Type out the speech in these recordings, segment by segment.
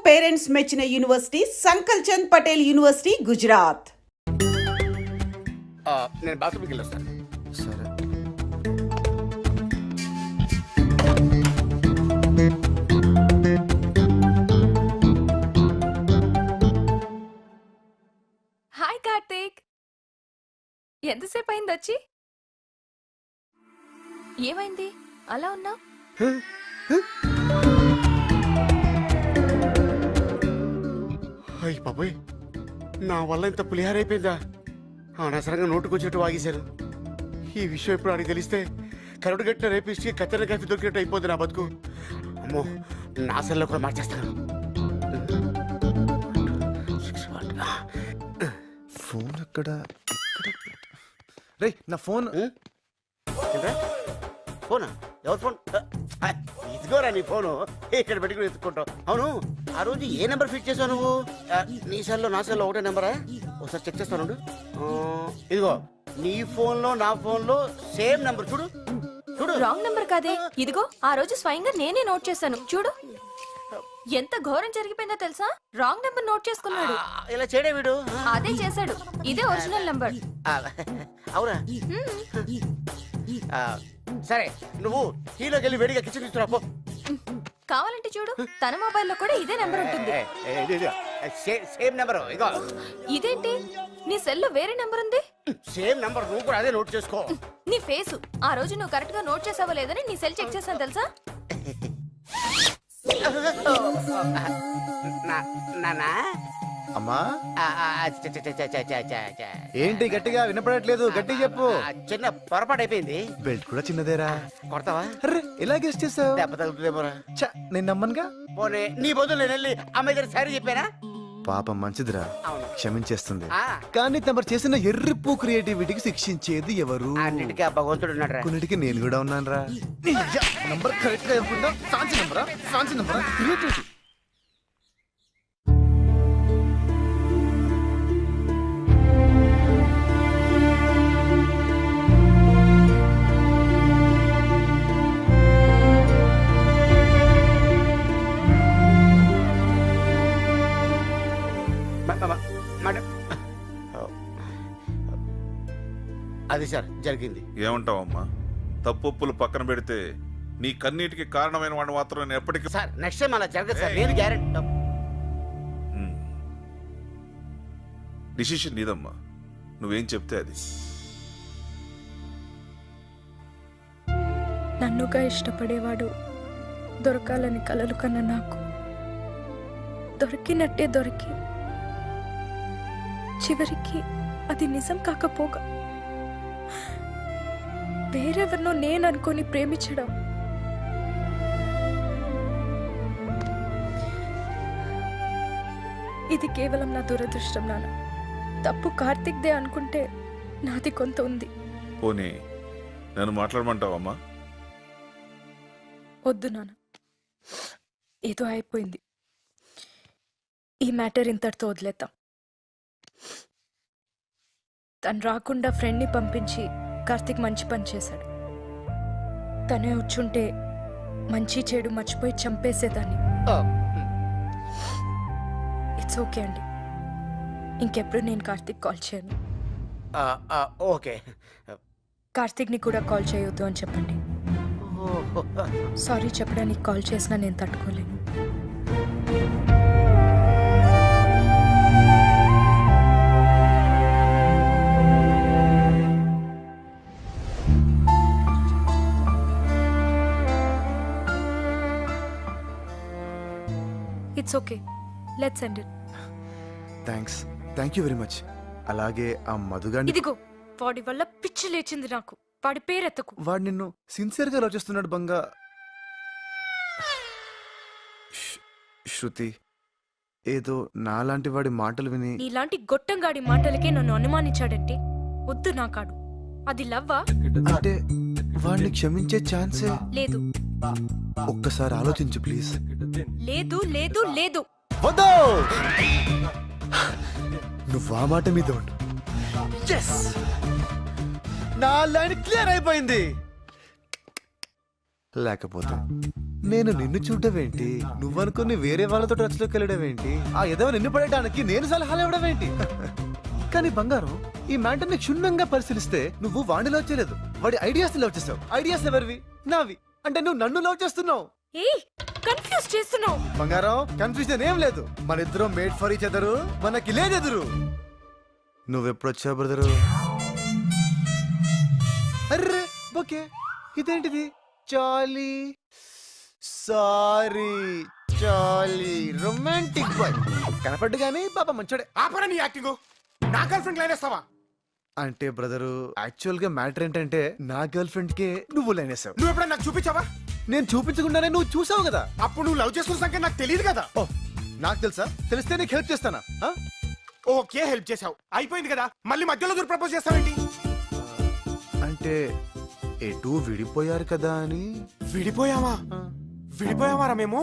Parents మెచ్చిన university సంకల్ Chand Patel university Gujarat. నేను బాత్రూమ్కి వెళ్ళొస్తాను. సరే. హాయ్ కార్తీక్, ఎంతసేపు అయింది వచ్చి? ఏమైంది అలా ఉన్నావు? అయ్యి బాబోయ్, నా వల్ల ఇంత పులిహార అయిపోయిందా? అనవసరంగా నోటుకొచ్చినట్టు వాగేశారు. ఈ విషయం ఎప్పుడు అడిగి తెలిస్తే కరుడు గట్టిన రేపిస్తే కత్తెర కాఫీ దొరికినట్టు అయిపోద్ది నా బతుకు. అమ్మో, నా సెల్లో కూడా మార్చేస్తాను. ఫోన్ ఎక్కడ? రే నా ఫోన్. ఫోనా? ఎవరు ఫోన్? ఇదిగోరా నీ ఫోను. ఇక్కడ పెట్టుకుని ఎత్తుకుంటావు. అవును, ఆ రోజు ఏ నెంబర్ ఫిట్ చేసావు నువ్వు? నీ సెల్లో నా సెల్లో ఒకటే నెంబరా? ఒకసారి చెక్ చేస్తాను. ఇదిగో నీ ఫోన్ లో నా ఫోన్ లో సేమ్ నెంబర్. చూడు చూడు. రాంగ్ నంబర్ కాదే, ఇదిగో ఆ రోజు స్వయంగా నేనే నోట్ చేశాను. చూడు ఎంత ఘోరం జరిగిపోయిందో తెలుసా? రాంగ్ నంబర్ నోట్ చేసుకున్నాడు. ఇలా చేయడే వీడు. అదే చేశాడు. ఇదే ఒరిజినల్ నంబర్. అవునా? సరే, నువ్వు హీలోకి వెళ్ళి వేడిగా కిచెన్ తీసుకురా పో. కావాలంటే చూడు, తన మొబైల్లో కూడా ఇదే నెంబర్ ఉంటుంది. Same number. ఇగో ఇదేంటి, నీ సెల్లో వేరే నెంబర్ ఉంది? సేమ్ నెంబర్, నువ్వు కూడా అదే నోట్ చేసుకో. నీ ఫేసు ఆ రోజు నువ్వు కరెక్ట్ గా నోట్ చేసావో లేదని నీ సెల్ చెక్ చేశాను తెలుసా? నానా అమ్మా, ఏంటి గట్టిగా వినపడట్లేదు? గట్టి చెప్పు. చిన్న పొరపాటు అయిపోయింది. బెల్ట్ కూడా చిన్నదేరా. కొడతావా? అరే ఇలా గెస్ట్ చేసావు? దెబ్బ తగులుతుందేమోరా. నేను నమ్మనుగా. పోనీ నీ బదులు నేను వెళ్ళి అమ్మాయి దగ్గర సారీ చెప్పానా? పాపం మంచిదిరా, అవును. క్షమించేస్తుంది. ఆ. కానీ తమరు చేసిన ఎర్రిప్పు క్రియేటివిటీకి శిక్షించేది ఎవరు? అన్నిటికీ ఆ భగవంతుడు ఉన్నాడు. కొన్నిటికి నేను కూడా ఉన్నాను రా. నంబర్ కరెక్ట్ గా చెప్పుకుంటా. ఫ్యాన్సీ నంబరా? ఫ్యాన్సీ నంబరా? క్రియేటివిటీ. అది సార్ జరిగింది. ఏమంటావమ్మా? తప్పులు పక్కన పెడితే నీ కన్నీటికి కారణమైన వాడిని మాత్రం నేను ఎప్పటికీ. సార్ నెక్స్ట్ టైం అలా జరగదు సార్, నేను గ్యారెంటీ. డిసిషన్ నీదమ్మా, నువ్వేం చెప్తే అది. నన్నుగా ఇష్టపడేవాడు దొరకాలని కలలు కన్నా నాకు దొరికినట్టే దొరికి చివరికి అది నిజం కాకపోగా వేరెవరినో నేను అనుకొని ప్రేమించడం ఇది కేవలం నా దురదృష్టం నాన్న. తప్పు కార్తిక్దే అనుకుంటే నాది కొంత ఉంది. పోనీ నన్ను మాట్లాడమంటావమ్మా? వద్దు నాన్న, ఏదో అయిపోయింది. ఈ మ్యాటర్ ఇంతటితో వదిలేద్దాం. తను రాకుండా ఫ్రెండ్ని పంపించి కార్తిక్ మంచి పని చేశాడు. తనే వచ్చుంటే మంచి చెడు మర్చిపోయి చంపేసేదాన్ని. ఇట్స్ ఓకే అండి, ఇంకెప్పుడు నేను కార్తిక్ కాల్ చేయను. ఓకే. కార్తిక్ని కూడా కాల్ చేయొద్దు అని చెప్పండి. సారీ చెప్పడానికి కాల్ చేసినా నేను తట్టుకోలేను. It's okay, let's end it. Thank you very much. అలాగే ఆ మధుగాని. ఇదిగో వాడి వల్ల పిచ్చి లేచింది నాకు. వాడి పేరెత్తకు. వాడు నిన్ను సిన్సియర్ గా లవ్ చేస్తున్నాడు బంగా. శృతి, ఏదో నాలాంటి వాడి మాటలు విని. నీలాంటి గొట్టంగాడి మాటలకే నన్ను అనుమానించాడంటే వద్దు నాకాడు. అది లవ్వా? అంటే వాడిని క్షమించే ఛాన్సే లేదు. ఒక్కసారి ఆలోచించు ప్లీజ్. లేదు లేదు లేదు. వద్దు, నువ్వు ఆ మాట మీద ఉండు. నా లైన్ క్లియర్ అయిపోయింది. లేకపోతే నేను నిన్ను చూడడం ఏంటి, నువ్వనుకుని వేరే వాళ్ళతో టచ్ లోకి వెళ్ళడం ఏంటి, ఆ ఎదవ నిన్ను పడేయడానికి నేను సలహాలు ఇవ్వడం ఏంటి? కానీ బంగారం, ఈ మ్యాటర్ ని క్షుణ్ణంగా పరిశీలిస్తే నువ్వు వాడిని లవ్ చేయలేదు, వాడి ఐడియాస్ లవ్ చేసావు. ఐడియాస్ ఎవరివి? నావి. అంటే నువ్వు నన్ను లవ్ చేస్తున్నావు. ఏయ్ కన్ఫ్యూజ్ చేస్తున్నావు. బంగారం, కన్ఫ్యూజన్ ఏం లేదు. మన ఇద్దరం మేడ్ ఫర్ ఈచ్ అదరు, మనకి లేదెదురు. నువ్వెప్పుడొచ్చావు బ్రదరు? అర్రే ఓకే, ఇదేంటిది? చాలీ సారీ చాలీ రొమాంటిక్ బాయ్ కనపడ్డు గానీ పాప మంచోడే. ఆపరా నీ యాక్టింగ్. నా గర్ల్ ఫ్రెండ్ లైనేస్తావా? అంటే బ్రదరు, యాక్చువల్ గా మ్యాటర్ ఏంటంటే నా గర్ల్ ఫ్రెండ్ కే నువ్వు లైన్ వేసావు. నువ్వు ఎప్పుడైనా నాకు చూపించావా? నేను చూపించకుండానే నువ్వు చూసావు కదా. అప్పుడు నువ్వు లవ్ చేస్తున్న సంగతి నాకు తెలియదు కదా. ఓ, నాకు తెలుసా? తెలిస్తే నీకు హెల్ప్ చేస్తానా? ఆ? ఓకే, హెల్ప్ చేసావు, అయిపోయింది కదా. మళ్ళీ మధ్యలో దూరం ప్రపోజ్ చేస్తావేంటి? అంటే ఎటు విడిపోయారు కదా అని. విడిపోయావా? విడిపోయావారా మేము?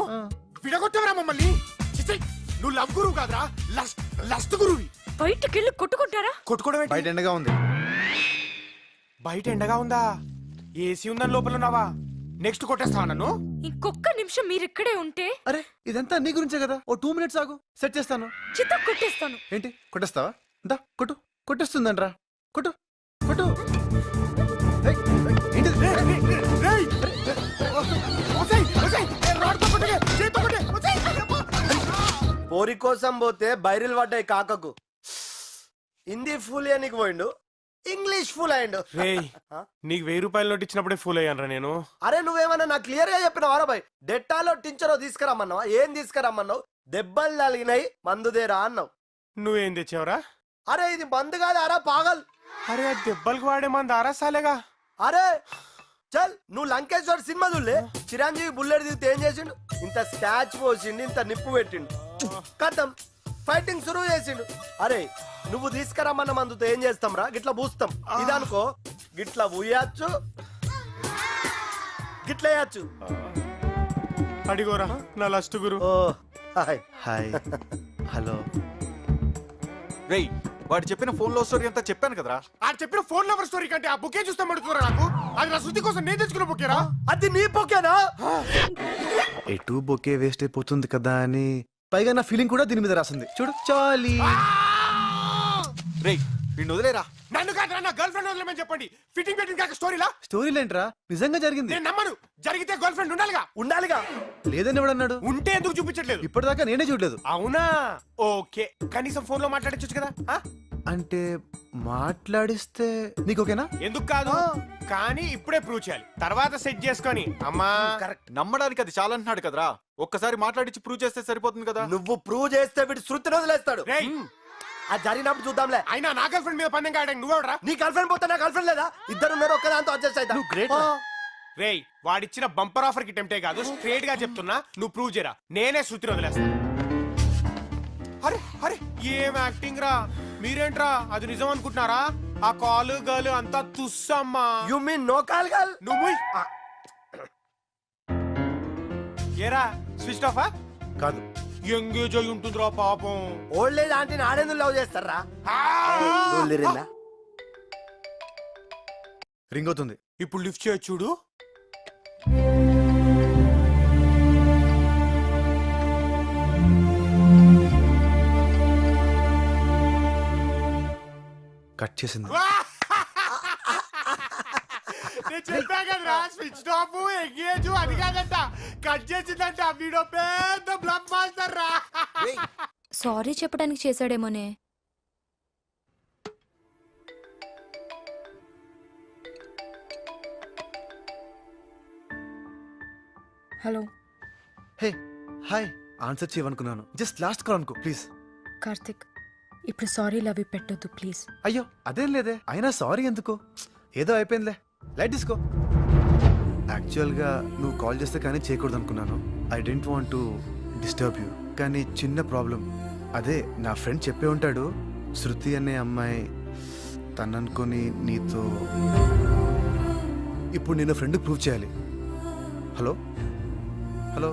విడగొట్టావరా మమ్మల్ని? చిచ్చీ, నువ్వు లవ్ గురువు కాదురా, లస్ట్ గురువి. బయటకెళ్ళి కొట్టుకుంటారా? కొట్టుకోవడం ఏంటి? బయట ఎండగా ఉంది. బయట ఎండగా ఉందా? ఏసీ ఉందని లోపల ఉన్నావా? నెక్స్ట్ కొట్టేస్తావా నన్ను? ఇంకొక్క నిమిషం మీరు ఇక్కడే ఉంటే అరే ఇదంతా నీ గురించే కదా. ఓ 2 minutes ఆగు, సెట్ చేస్తాను. చిత్త కొట్టేస్తాను. ఏంటి కొట్టేస్తావా? దా కొట్టు. కొట్టేస్తుందంట్రా, కొట్టు కొట్టు. ఏయ్, ఏయ్, ఏంటిది? రేయ్! ఒసేయ్, ఒసేయ్, రాడ్తో కొట్టకే, చేత్తో కొట్టే, ఒసేయ్! పోరి కోసం పోతే బైరిల్ పడ్డాయి కాకకు. హిందీ ఫుల్ నీకు పోయిండు, ఇంగ్లీష్ ఫుల్ అయ్యిండు. రేయ్, నీకు 1000 రూపాయల నోట్ ఇచ్చినప్పుడే ఫుల్ అయ్యానరా నేను. అరే నువ్వేమన్నా నాకు క్లియర్ గా చెప్పినావా బాయ్? డెట్టాలో టించరో తీసుకురమ్మన్నావా? ఏం తీసుకురమ్మన్నావు? దెబ్బలు తగిలినాయి మందుదేరా అన్నావు. నువ్వేం తెచ్చావురా? అరే ఇది మందు కాదు అరా పాగల్. అరే ఆ దెబ్బలకు వాడే మంది ఆరసాలేగా. అరే చల్, నువ్వు లంకేశ్వర్ సినిమా చూడలే? చిరంజీవి బుల్లెట్ దిగితే ఏం చేసిండు? ఇంత స్కాచ్ పోసిండు, ఇంత నిప్పు పెట్టిండు, కథం ఫైటింగ్ సురువు చేసిండు. అరే నువ్వు తీసుకురమ్మన్న మందుతో ఏం చేస్తాం రా? గిట్లా పూస్తాం. ఇదనుకో గిట్లా ఊయచ్చు, గిట్లా వేయచ్చు. అడిగోరా నా లస్ట్ గురు. ఓ హాయ్. Hi hello. రేయ్, వాడు చెప్పిన ఫోన్ లో స్టోరీ అంతా చెప్పాను కదరా. ఆ చెప్పిన ఫోన్ నెంబర్ స్టోరీ కంటే ఆ బుకే చూస్తే మడుతురా నాకు. అది నా శుద్ధి కోసం నేను తెచ్చుకున్న బుకేరా. అది నీ బొకేనా? ఎటు బొకే వేస్ట్ అయిపోతుంది కదా అని. పైగా నా ఫీలింగ్ కూడా దీని మీద రాసింది చూడు. చాలీ. రేయ్, వీడిని వదిలేరా. నన్ను కాదురా, నా గర్ల్ ఫ్రెండ్ వదిలేమని చెప్పండి. ఫిట్టింగ్ పెట్టింగ్ కాక స్టోరీలా? స్టోరీలేంట్రా, నిజంగా జరిగింది. నేను నమ్మను. జరిగితే గర్ల్ ఫ్రెండ్ ఉండాలిగా. ఉండాలిగా. లేదని ఎవడన్నాడు? ఉంటే ఎందుకు చూపించట్లేదు? ఇప్పటిదాకా నేనే చూడలేదు. అవునా? ఓకే, కనీసం ఫోన్ లో మాట్లాడచ్చు కదా. ఆ? అంటే మాట్లాడిస్తే నీకు ఓకేనా? ఎందుకు కాదు, కానీ ఇప్పుడే ప్రూవ్ చేయాలి. తర్వాత సెట్ చేసుకొని అమ్మా. కరెక్ట్. నమ్మడానికి అది చాలా అంటున్నాడు కదరా. ఒక్కసారి మాట్లాడించి ప్రూవ్ చేస్తే సరిపోతుంది కదా. నువ్వు ప్రూవ్ చేస్తే వీడు శృతిని వదిలేస్తాడు. రేయ్, అది జరిగినప్పుడు చూద్దాంలే. అయినా నా గర్ల్ ఫ్రెండ్ మీద పందెం కాయడానికి నువ్వెవడరా? నీ గర్ల్ ఫ్రెండ్ పోతే నా గర్ల్ ఫ్రెండ్ లేదా? ఇద్దరు ఉన్నారు, ఒక్కదాంతో అడ్జస్ట్ అవుతా. నువ్వు great రా. రేయ్, వాడిచ్చిన బంపర్ ఆఫర్ కి టెంప్టే కాదు, స్ట్రేట్ గా చెప్తున్నా. నువ్వు ప్రూవ్ చేయరా, నేనే శృతిని వదిలేస్తా. అరే అరే ఏం యాక్టింగ్ రా మీరేంట్రా? అది నిజం అనుకుంటున్నారా? ఆ కాలు గర్ల్ అంతా తుస్సమ్మా. You mean no call girl? నువ్వు ఏరా స్విచ్ ఆఫా? కాదు, ఎంగేజ్ అయి ఉంటుందిరా పాపం. ఓల్డ్ ఏజ్ ఆంటీని ఆడేందుకు లవ్ చేస్తారా? రింగ్ అవుతుంది. ఇప్పుడు లిఫ్ట్ చేయొచ్చు చూడు. కట్ చేసింది. నేను చెప్పా కదరా, స్విచ్ ఆఫ్ ఎంగేజ్ అది కాదంట, కట్ చేసిందంట. వీడో పెద్ద బ్లఫ్ మాస్టర్ రా. సారీ చెప్పడానికి చేశాడేమోనే. Hello hey hi. ఆన్సర్ చేయమనుకున్నాను. జస్ట్ లాస్ట్ కాల్ అనుకో ప్లీజ్. కార్తిక్, ఇప్పుడు సారీ లవ్ పెట్టొద్దు ప్లీజ్. అయ్యో అదేం లేదే. అయినా సారీ ఎందుకు? ఏదో అయిపోయిందిలే, లైట్ తీసుకో. యాక్చువల్గా నువ్వు కాల్ చేస్తే కానీ చేయకూడదు అనుకున్నాను. I don't want to disturb you. కానీ చిన్న ప్రాబ్లం. అదే నా ఫ్రెండ్ చెప్పే ఉంటాడు, శృతి అనే అమ్మాయి తననుకొని నీతో. ఇప్పుడు నేను ఫ్రెండ్ ప్రూవ్ చేయాలి. Hello hello.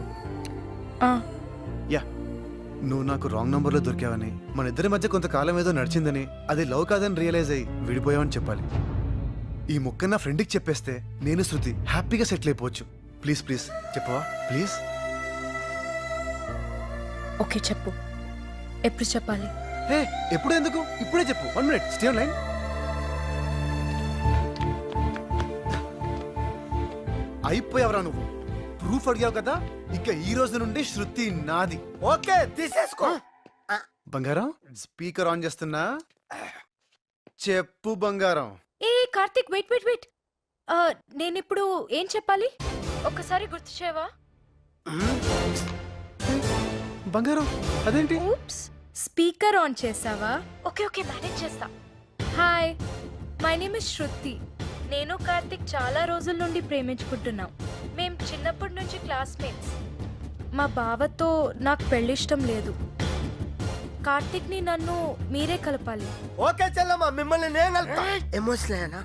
యా, నువ్వు నాకు రాంగ్ నంబర్లో దొరికావని, మన ఇద్దరి మధ్య కొంతకాలం ఏదో నడిచిందని, అది లవ్ కాదని రియలైజ్ అయ్యి విడిపోయావని చెప్పాలి. ఈ ముక్క నా ఫ్రెండ్కి చెప్పేస్తే నేను శృతి హ్యాపీగా సెటిల్ అయిపోవచ్చు. ప్లీజ్ ప్లీజ్ చెప్పవా ప్లీజ్. ఓకే చెప్పు, ఎప్పుడు చెప్పాలి? హే ఎప్పుడు ఎందుకు, ఇప్పుడే చెప్పు. 1 minute, స్టే ఆన్ లైన్. అయిపోయావరా నువ్వు, ప్రూఫ్ అడిగావు కదా, ఇక ఈ రోజు నుండి శృతి నాది. ఓకే తీసేసుకో. బంగారం స్పీకర్ ఆన్ చేస్తున్నా, చెప్పు బంగారం. ఏ కార్తిక్, వెయిట్ వెయిట్ వెయిట్, నేను ఇప్పుడు ఏం చెప్పాలి ఒక్కసారి గుర్తు చేయవా? బంగారం అదేంటి? ఊప్స్, స్పీకర్ ఆన్ చేసావా? ఓకే ఓకే, మేనేజ్ చేస్తా. హాయ్, మై నేమ్ ఇస్ శృతి. నేను కార్తిక్ చాలా రోజుల నుండి ప్రేమించుకుంటున్నాం. మేం చిన్నప్పటి నుంచి క్లాస్మేట్స్. మా బావతో నాకు పెళ్ళిష్టం లేదు. కార్తిక్ని నన్ను మీరే కలపాలి. ఓకే చెల్లమ్మ, మిమ్మల్ని నేను కలుపుతా. ఎమోషనల్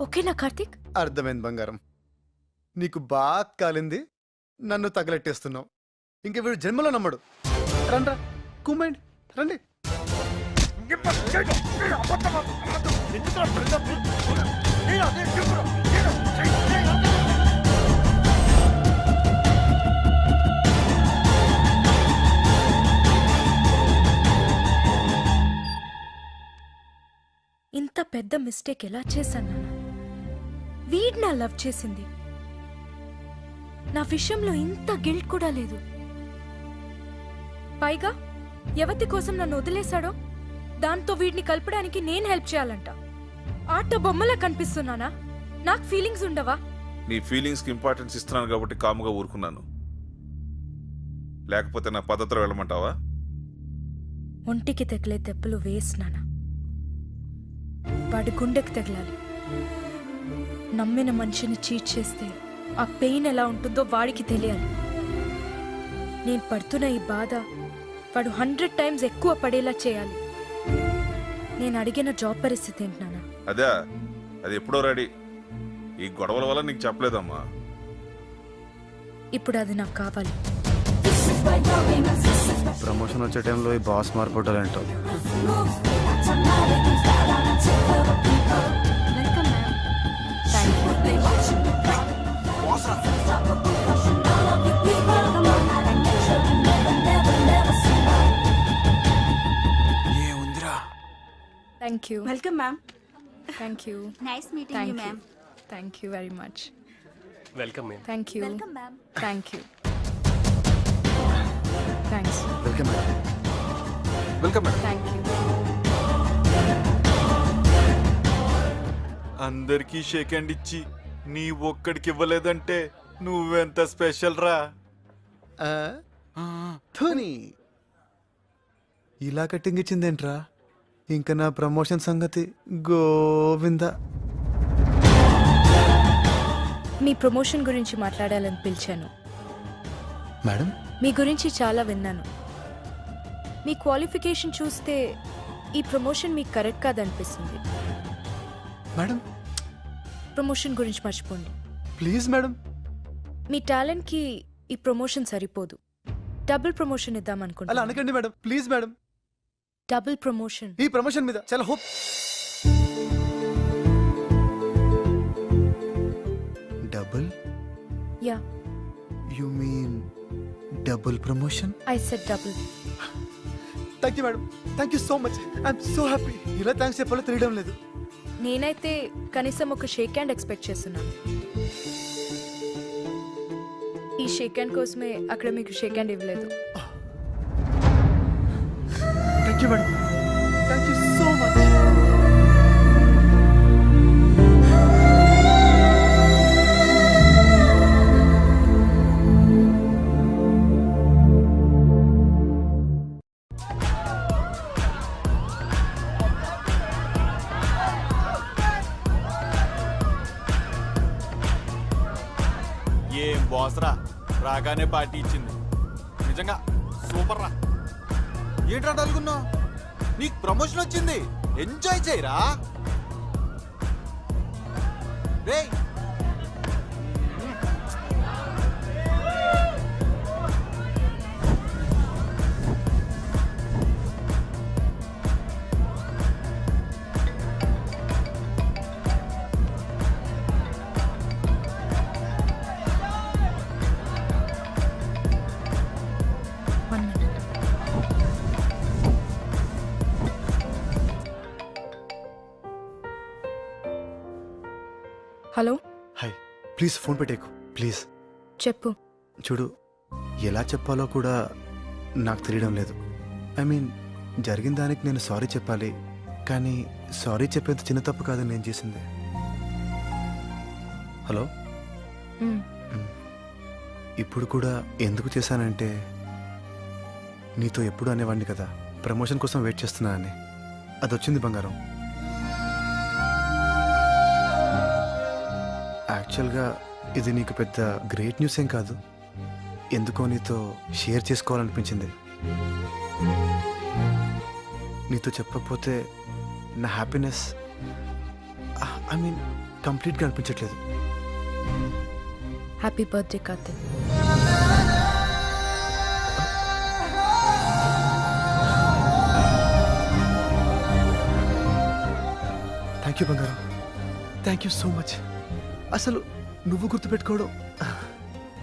ఓకేనా కార్తిక్? అర్థమైంది బంగారం, నీకు బాగా కాలింది, నన్ను తగలెట్టేస్తున్నావు. ఇంక వీడు జన్మలో నమ్మడు. రండ్రా కుమ్మండి, రండి. ఇంత పెద్ద మిస్టేక్ ఎలా చేశాను నాన్న? వీడ్ నా లవ్ చేసింది, నా విషయంలో ఇంత గిల్ట్ కూడా లేదు. పైగా యవతి కోసం నన్ను వదిలేశాడో, దాంతో వీడిని కలపడానికి నేను హెల్ప్ చేయాలంట. ఆట బొమ్మలా కనిపిస్తున్నానా? నాకు ఫీలింగ్స్ ఉండవా? నీ ఫీలింగ్స్ కి ఇంపార్టెన్స్ ఇస్తున్నాను కాబట్టి కాముగా ఊరుకున్నాను. లేకపోతే నా పద్ధతిలో వెళ్ళమంటావా? ఒంటికి తగిలే దెబ్బలు వేసినానా, వాడి గుండెకి తగలాలి. నమ్మిన మనిషిని చీట్ చేస్తే ఆ పెయిన్ ఎలా ఉంటుందో వాడికి తెలియాలి. నేను పడుతున్న ఈ బాధ వాడు 100 times ఎక్కువ పడేలా చేయాలి. నేను అడిగిన జాబ్ పరిస్థితి ఏంటి నాన్న? అదే, అది ఎప్పుడో రెడీ. ఈ గొడవల వల్ల నీకు చెప్పలేదమ్మా. ఇప్పుడు అది నాకు కావాలి. ప్రమోషన్ వచ్చే టైంలో ఈ బాస్ మార్పుటాలంటో. Thank you. Welcome ma'am. Thank you. Nice meeting you thank you. Ma'am. Thank you very much. Welcome ma'am. Thank you. Welcome ma'am. Thank you. Thanks. Welcome madam. Welcome madam. Thank you. అందరికీ shake hand ఇచ్చి నీ ఒక్కడికి ఇవ్వలేదంటే నువ్వెంత special రా. ధోని ఇలా cutting ఇచ్చిందేంట్రా? ఇంకా నా promotion సంగతి గోవింద. మీ ప్రమోషన్ గురించి మాట్లాడాలని పిలిచాను. మేడం మీ గురించి చాలా విన్నాను. మీ క్వాలిఫికేషన్ చూస్తే ఈ ప్రమోషన్ మీకు కరెక్ట్ కాదనిపిస్తుంది. మేడం ప్రమోషన్ గురించి మర్చిపోండి. Please madam. మీ టాలెంట్కి ఈ ప్రమోషన్ సరిపోదు. డబుల్ ప్రమోషన్ అలా ఇద్దామనుకుంటున్నాను. అనకండి madam, please madam. Double promotion. ఈ ప్రమోషన్ మీద చాలా hope. Double? Yeah, you mean double promotion? I said double. Thank you madam, thank you so much. I'm so happy. ఇలా thanks చెప్పాలో తెలియడం లేదు. నేనైతే కనీసం ఒక షేక్ హ్యాండ్ ఎక్స్పెక్ట్ చేస్తున్నాను. ఈ షేక్ హ్యాండ్ కోసమే అక్కడ మీకు షేక్ హ్యాండ్ ఇవ్వలేదు. Thank you madam, thank you so much. ఏం బాస్ రా, రాగానే పార్టీ ఇచ్చింది. నిజంగా సూపర్ రా. ఏంట్రా అనుకున్నావు? నీకు ప్రమోషన్ వచ్చింది, ఎంజాయ్ చేయరా. రేయ్ హలో, హాయ్, ప్లీజ్ ఫోన్ పెట్టేకు ప్లీజ్. చెప్పు. చూడు, ఎలా చెప్పాలో కూడా నాకు తెలియడం లేదు. ఐ మీన్, జరిగిన దానికి నేను సారీ చెప్పాలి, కానీ సారీ చెప్పేది చిన్న తప్పు కాదని నేను చేసింది. హలో, మ్, ఇప్పుడు కూడా ఎందుకు చేశానంటే, నీతో ఎప్పుడు అనేవాడిని కదా ప్రమోషన్ కోసం వెయిట్ చేస్తున్నా అని. అది వచ్చింది బంగారం. యాక్చువల్గా ఇది నీకు పెద్ద గ్రేట్ న్యూస్ ఏం కాదు, ఎందుకో నీతో షేర్ చేసుకోవాలనిపించింది. నీతో చెప్పకపోతే నా హ్యాపీనెస్ ఐ మీన్ కంప్లీట్గా అనిపించట్లేదు. Happy birthday Karthik. Thank you బంగారం, థ్యాంక్ యూ సో మచ్. అసలు నువ్వు గుర్తుపెట్టుకోవడం.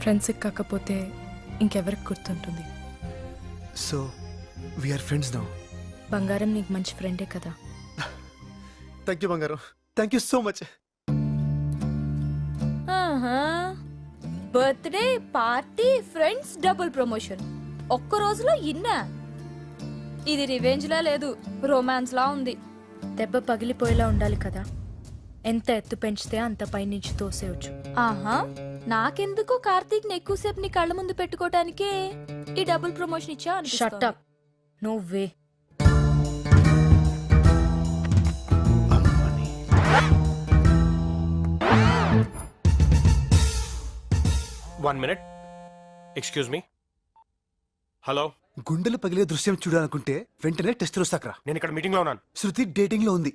ఫ్రెండ్స్కి కాకపోతే ఇంకెవరికి గుర్తుంటుంది? So we are friends now. బంగారం నీకు మంచి ఫ్రెండే కదా. థ్యాంక్ యూ బంగారం, thank you so much. Birthday party friends double promotion ఒక్క రోజులో ఇన్నా. ఇది రివెంజ్ లా లేదు, రొమాన్స్ లా ఉంది. దెబ్బ పగిలిపోయేలా ఉండాలి కదా. ఎంత ఎత్తు పెంచితే అంత పైనుంచి తోసేయచ్చు. ఆహా, నాకెందుకు కార్తీక్ ని ఎక్కువసేపు నీ కళ్ళ ముందు పెట్టుకోవటానికే ఈ డబుల్ ప్రమోషన్ ఇచ్చా షట్ అనిపిస్తోంది. అప్. No way. అమ్మని. One minute, excuse me. Hello, గుండెలు పగిలే దృశ్యం చూడాలనుకుంటే వెంటనే టెస్ట్ వస్తాకరా. నేను ఇక్కడ మీటింగ్ లో ఉన్నాను. శృతి డేటింగ్ లో ఉంది.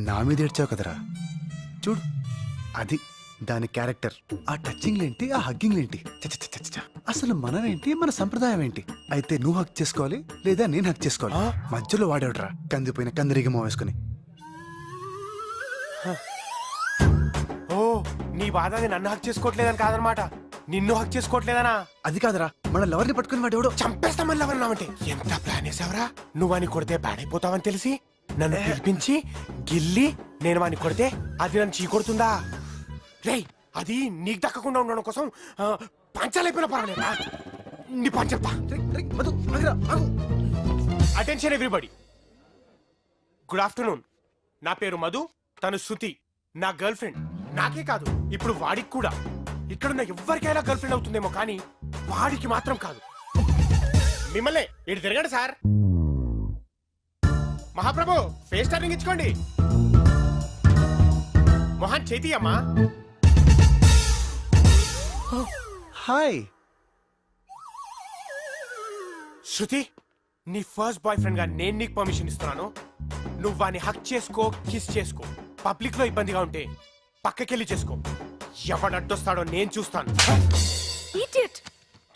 నా మీద ఏడ్చావు కదరా, చూడు అది దాని క్యారెక్టర్. ఆ టచింగ్ ఏంటి, ఆ హగ్గింగ్ ఏంటి, అసలు మనం ఏంటి, మన సంప్రదాయం ఏంటి? అయితే నువ్వు హక్ చేసుకోవాలి లేదా నేను హక్ చేసుకోవాలి? మధ్యలో వాడేవడరా కందిపోయిన కందిరిగి వేసుకుని. ఓ, నీ బాధ అది నన్ను హక్ చేసుకోవట్లేదని కాదనమాట, నిన్ను హక్ చేసుకోవట్లేదనా? అది కాదరా, మన లవర్ని పట్టుకుని వాడేవాడు. చంపేస్తామని ఎవరన్నావంటే ఎంత ప్లాన్ వేసావరా? నువ్వు అని కొడితే పాడైపోతావని తెలిసి నన్ను పిలిపించి గిల్లి నేను వాని కొడితే అది నన్ను చీకొడుతుందా? రేయ్, అది నీకు దక్కకుండా ఉండడం కోసం పంచాలైపోయిన పర్వాలేదా? నీ పని చెప్తా. Attention everybody, good afternoon. నా పేరు మధు, తను శృతి, నా గర్ల్ ఫ్రెండ్. నాకే కాదు, ఇప్పుడు వాడికి కూడా. ఇక్కడున్న ఎవరికైనా గర్ల్ ఫ్రెండ్ అవుతుందేమో కానీ వాడికి మాత్రం కాదు. మిమ్మల్ని ఇటు తిరగండి సార్. మహాప్రభు, ఫేస్ టర్నింగ్ ఇచ్చుకోండి. మొహాన్ చేతి అమ్మా. హాయ్ శృతి, నీ ఫస్ట్ బాయ్ ఫ్రెండ్ గా నేను నీకు పర్మిషన్ ఇస్తున్నాను. నువ్వు వాడిని హక్ చేసుకో, కిస్ చేసుకో. పబ్లిక్ లో ఇబ్బందిగా ఉంటే పక్కకెళ్ళి చేసుకో. ఎవడు అడ్డొస్తాడో నేను చూస్తాను. Idiot.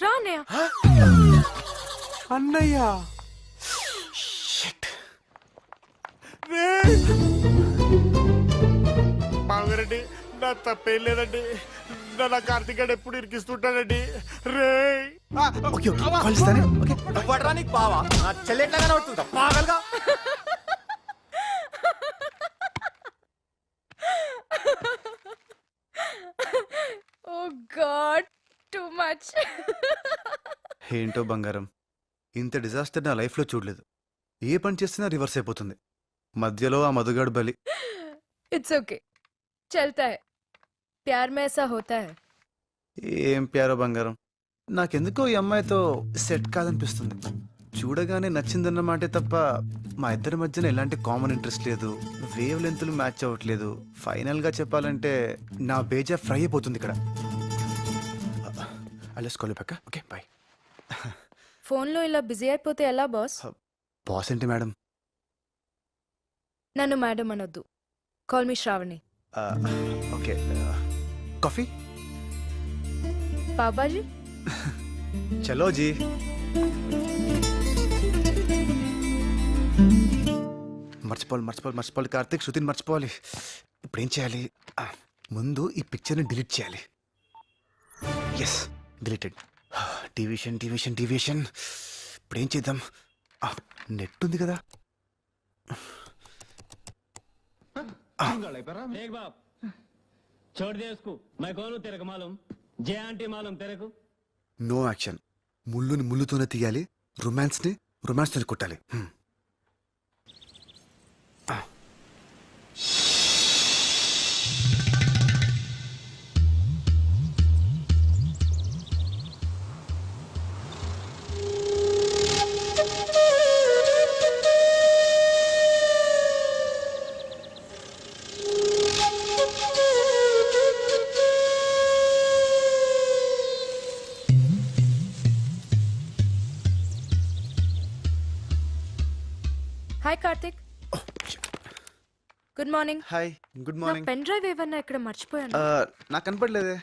రా అన్నయ్య. అన్నయ్య, బావగారండి, నా తప్పేం లేదండి. నా కార్తీక్ గారు ఎప్పుడు ఇరికిస్తుంటాడండి. రే ఓకే ఓకే కాల్ ఇస్తానే. ఓకే వడ్రా నీకు బావా చెల్లెట్లాగానే అవుతుందా పాగలుగా? ఓ గాడ్, టూ మచ్. ఏంటో బంగారం, ఇంత డిజాస్టర్ నా లైఫ్లో చూడలేదు. ఏ పని చేసినా రివర్స్ అయిపోతుంది. మధ్యలో ఆ మధుగాడు బలి. ఇట్స్ ఓకే, చల్తా హై. ప్యార్ మే ఐసా హోతా హై. ఏం ప్యారో బంగారం, నాకెందుకో ఈ అమ్మాయితో సెట్ కాదనిపిస్తుంది. చూడగానే నచ్చిందన్న మాటే తప్ప మా ఇద్దరి మధ్యన ఎలాంటి కామన్ ఇంట్రెస్ట్ లేదు, వేవ్ లెంత్లు మ్యాచ్ అవ్వట్లేదు. ఫైనల్గా చెప్పాలంటే నా బేజా ఫ్రై అయిపోతుంది ఇక్కడ. అలెస్ కాల్ పక్క. Okay bye. ఫోన్లో ఇలా బిజీ అయిపోతే ఎలా బాస్? బాస్ ఏంటి మేడం? నన్ను మేడం అనొద్దు, call me Shravani. Okay, coffee? బాబాజీ. చలో జీ. మర్చిపోవాలి కార్తీక్, శృతిని మర్చిపోవాలి. ఇప్పుడు ఏం చేయాలి? ముందు ఈ పిక్చర్ని డిలీట్ చేయాలి. Yes, deleted. డివిషన్. ఇప్పుడు ఏం చేద్దాం? నెట్ ఉంది కదా. देख बाप छोड़ दे उसको मैं कौन हूँ तेरे को मालूम जे आंटी मालूम तेरे को నో యాక్షన్. ముళ్ళుని ముళ్ళుతోనే తీయాలి, రొమాన్స్ని రొమాన్స్తోనే కొట్టాలి. Hi Karthik. Good morning. Hi, good నా మార్నింగ్. పెన్ డ్రైవ్ ఏమన్నా ఇక్కడ మర్చిపోయాను. నాకు కనపడలేదే.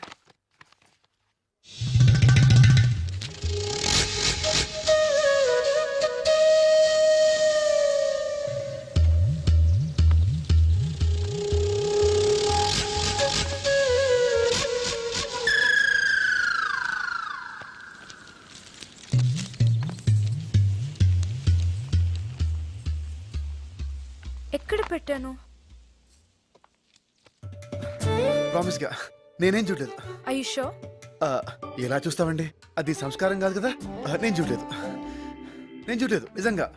ఎక్కడ పెట్టాను? ప్రామిస్ గా నేనేం చూడలేదు. ఐషో ఎలా చూస్తామండి, అది సంస్కారం కాదు కదా. నేను చూడలేదు, నేను చూడలేదు నిజంగా.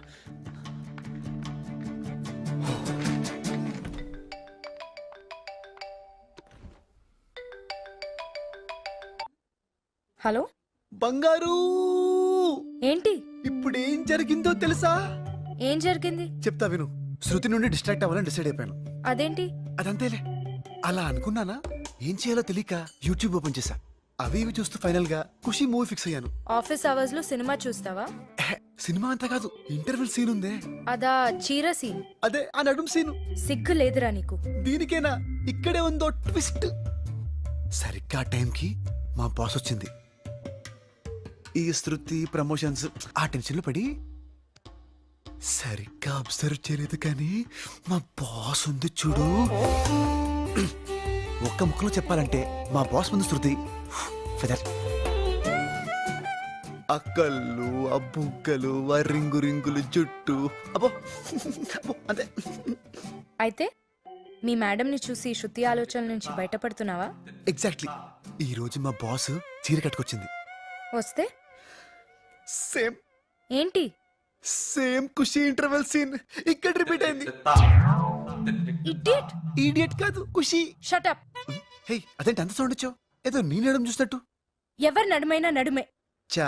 హలో బంగారు, ఏంటి? ఇప్పుడు ఏం జరిగిందో తెలుసా? ఏం జరిగింది? చెప్తా విను. శృతి నుండి డిస్ట్రాక్ట్ అవ్వాలని డిసైడ్ అయిపోయాను. అదేంటి? అదంతేలే. అలా అనుకున్నానా, ఏం చేయాలో తెలియక యూట్యూబ్ ఓపెన్ చేశా. అవి ఇవి చూస్తూ ఫైనల్ గా ఖుషి మూవీ ఫిక్స్ అయ్యాను. ఆఫీస్ అవర్స్ లో సినిమా చూస్తావా? సినిమా అంతా కాదు, ఇంటర్వెల్ సీన్ ఉందే, అదా చీర సీన్? అదే ఆ నడుం సీను. సిగ్గు లేదురా నీకు? దీనికేనా? ఇక్కడే ఉందో ట్విస్ట్. సరిగ్గా టైంకి మా బాస్ వచ్చింది. ఈ శృతి ప్రమోషన్స్ ఆ టెన్షన్ లో పడి సరిగ్గా అబ్జర్వ్ చేయలేదు, కానీ మా బాస్ ఉంది చూడు. ఒక్క ముక్కలో చెప్పాలంటే మా బాస్ ముందు శృతి ఫెదర్. అక్కళ్ళు, ఆ బుగ్గలు, ఆ రింగు రింగులు జుట్టు, అబ్బో అబ్బో అంతే. అయితే మీ మేడంని చూసి శృతి ఆలోచనల నుంచి బయటపడుతున్నావా? ఎగ్జాక్ట్లీ. ఈ రోజు మా బాస్ చీర కట్టుకొచ్చింది. వస్తే సేమ్ ఏంటి? సేమ్ ఖుషి ఇంటర్వెల్ సీన్ ఇక్కడ రిపీట్ అయింది. ఇడియట్. ఈడియట్ కాదు, ఖుషి. Shut up. హే, అదేంటి అంత సౌండ్ వచ్చావు? ఏదో నీ నడుం చూసినట్టు. ఎవరి నడుమైనా నడుమే. చా,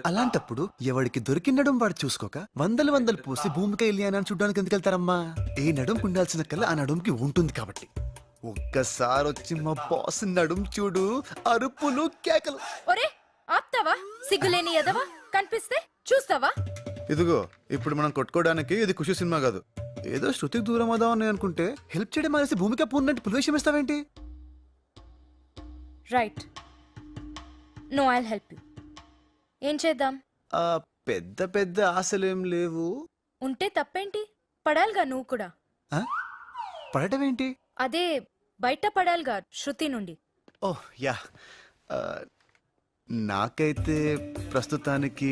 అలాంటప్పుడు ఎవడికి దొరికిన నడుం వాడు చూసుకోక వందలు వందలు పోసి భూమికి వెళ్ళానని చూడడానికి ఎందుకు వెళ్తారమ్మా? ఏ నడుంకి ఉండాల్సిన కల్లా ఆ నడుంకి ఉంటుంది కాబట్టి. ఒక్కసారి వచ్చి మా బాస్ నడుం చూడు, అరుపులు కేకలు. ఒరే ఆప్తావా? సిగ్గులేని ఎదవా, కనిపిస్తే చూస్తావా? ఇదిగో, ఇప్పుడు మనం కొట్టుకోవడానికి ఇది ఖుషి సినిమా కాదు. ఏదో శృతికి దూరం అవుదామని అనుకుంటే హెల్ప్ చేయడం మానేసి భూమిక పూర్ణంటే పులివేషం ఇస్తావేంటి? Right. No, I'll help you. ఏం చేద్దాం? పెద్ద పెద్ద ఆశలేం లేవు. ఉంటే తప్పేంటి? పడాలిగా నువ్వు కూడా. ఆ? పడటం ఏంటి? అదే బయట పడాలిగా శృతి నుండి. ఓహ్ యా. ఆ, నాకైతే ప్రస్తుతానికి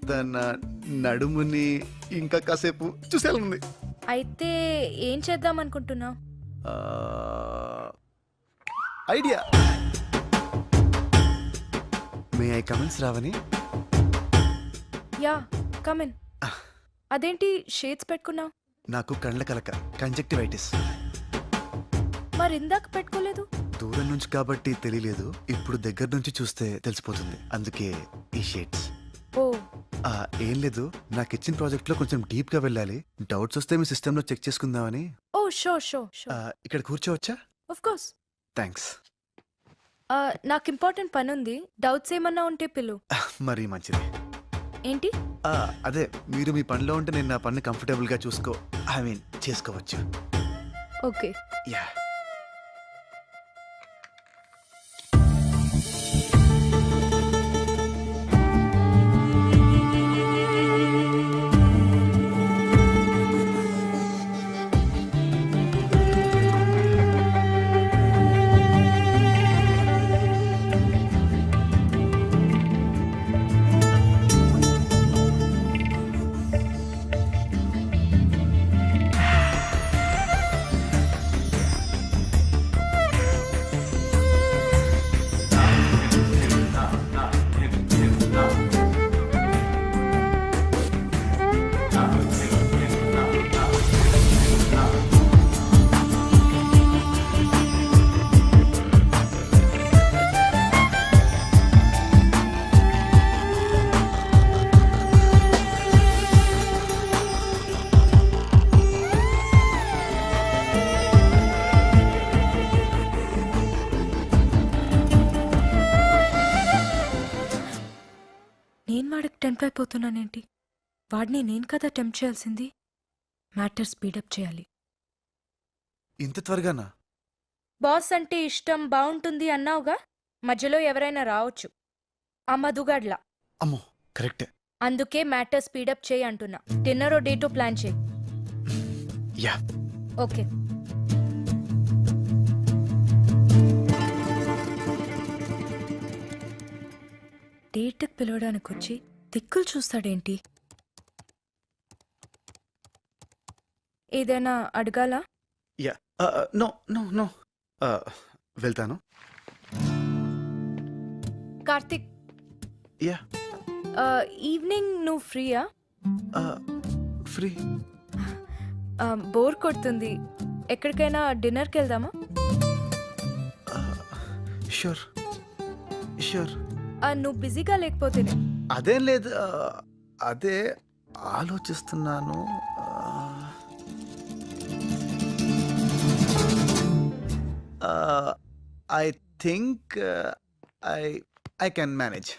తన నడుముని ఇంకా కాసేపు చూసేయాలనుంది. అయితే ఏం చేద్దాం అనుకుంటున్నావు? ఐడియా. మే ఐ కమెంట్స్ రావని? Yeah, come in. అదేంటి షేడ్స్ పెట్టుకున్నావు? నాకు కండ్ల కలక, కంజక్టివైటిస్. మరి ఇందాక పెట్టుకోలేదు? దూరం నుంచి కాబట్టి తెలియలేదు, ఇప్పుడు దగ్గర నుంచి చూస్తే తెలిసిపోతుంది, అందుకే ఈ షేడ్స్. ఓ, ఏం లేదు, నాకు ఇచ్చిన ప్రాజెక్ట్ లో కొంచెం డీప్ గా వెళ్ళాలి. డౌట్స్ వస్తే మీ సిస్టమ్ లో చెక్ చేసుకుందామని. Oh sure sure sure. ఇక్కడ కూర్చోవచ్చా? Of course. థ్యాంక్స్. నాకు ఇంపార్టెంట్ పని ఉంది, డౌట్స్ ఏమన్నా ఉంటే పిలు. మరీ మంచిది. ఏంటి? అదే, మీరు మీ పనిలో ఉంటే నేను నా పని కంఫర్టబుల్ గా చేసుకోవచ్చు. ఓకే. యా. వాడికి టెంప్ట్ అయిపోతున్నానేంటి? వాడిని నేను కదా టెంప్ట్ చేయాల్సింది. మ్యాటర్ స్పీడప్ చేయాలి. ఇంత త్వరగానా? బాస్ అంటే ఇష్టం, బాగుంటుంది అన్నావుగా, మధ్యలో ఎవరైనా రావచ్చు. ఆ మధుగాడ్లా. అమ్మో కరెక్టే. అందుకే మ్యాటర్ స్పీడప్ చేయి అంటున్నా. డిన్నర్ డేటో ప్లాన్ చేయి. యా. ఓకే. డేట్కి పిలవడానికి వచ్చి దిక్కులు చూస్తాడేంటి? ఏదైనా అడగాలా? యా. No no no. వెళ్తాను. కార్తిక్, యా. ఈవినింగ్ నువ్వు ఫ్రీయా? ఫ్రీ. బోర్ కొడుతుంది. ఎక్కడికైనా డిన్నర్కి వెళ్దామా? Sure sure. నువ్వు బిజీగా లేకపోతేనే. అదేం లేదు. అదే ఆలోచిస్తున్నాను. I think I can manage.